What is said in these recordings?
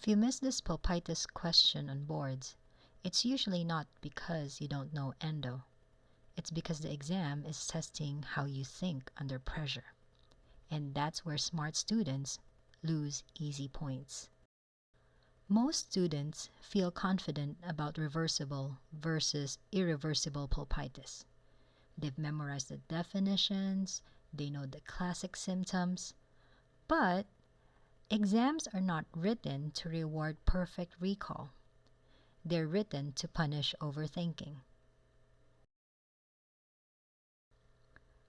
If you miss this pulpitis question on boards, it's usually not because you don't know endo. It's because the exam is testing how you think under pressure. And that's where smart students lose easy points. Most students feel confident about reversible versus irreversible pulpitis. They've memorized the definitions, they know the classic symptoms, but exams are not written to reward perfect recall. They're written to punish overthinking.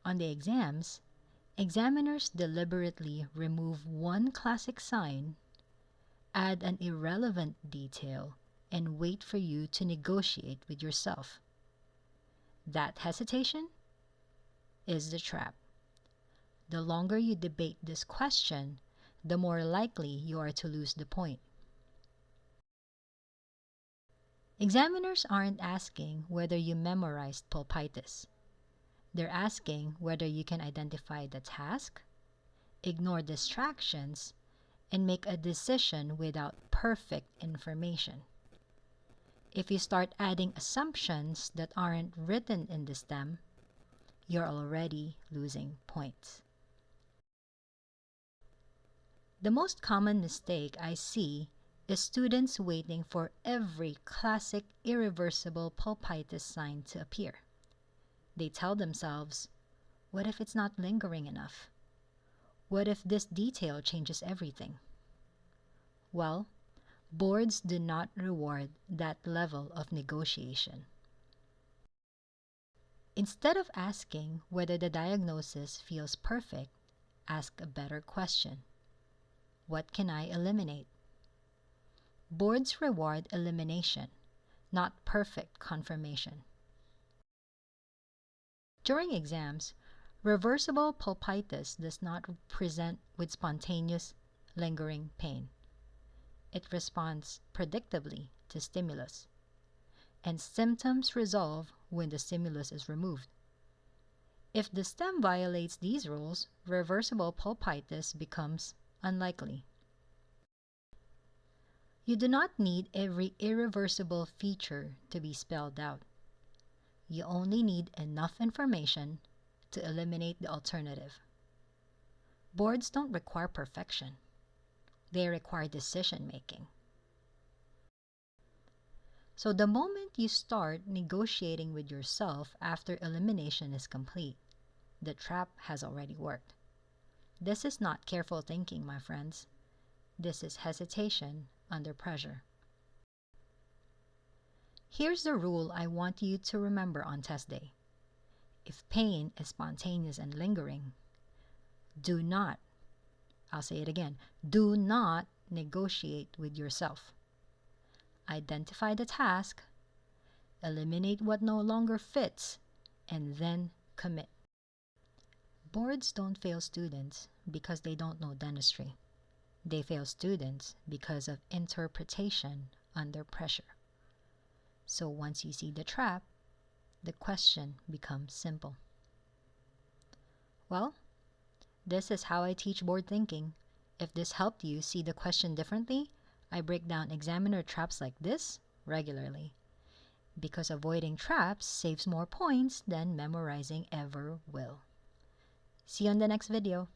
On the exams, examiners deliberately remove one classic sign, add an irrelevant detail, and wait for you to negotiate with yourself. That hesitation is the trap. The longer you debate this question, the more likely you are to lose the point. Examiners aren't asking whether you memorized pulpitis. They're asking whether you can identify the task, ignore distractions, and make a decision without perfect information. If you start adding assumptions that aren't written in the stem, you're already losing points. The most common mistake I see is students waiting for every classic irreversible pulpitis sign to appear. They tell themselves, what if it's not lingering enough? What if this detail changes everything? Well, boards do not reward that level of negotiation. Instead of asking whether the diagnosis feels perfect, ask a better question. What can I eliminate? Boards reward elimination, not perfect confirmation. During exams, reversible pulpitis does not present with spontaneous, lingering pain. It responds predictably to stimulus, and symptoms resolve when the stimulus is removed. If the stem violates these rules, reversible pulpitis becomes unlikely. You do not need every irreversible feature to be spelled out. You only need enough information to eliminate the alternative. Boards don't require perfection. They require decision making. So the moment you start negotiating with yourself after elimination is complete, the trap has already worked. This is not careful thinking, my friends. This is hesitation under pressure. Here's the rule I want you to remember on test day. If pain is spontaneous and lingering, do not, I'll say it again, do not negotiate with yourself. Identify the task, eliminate what no longer fits, and then commit. Boards don't fail students because they don't know dentistry. They fail students because of interpretation under pressure. So once you see the trap, the question becomes simple. Well, this is how I teach board thinking. If this helped you see the question differently, I break down examiner traps like this regularly, because avoiding traps saves more points than memorizing ever will. See you on the next video.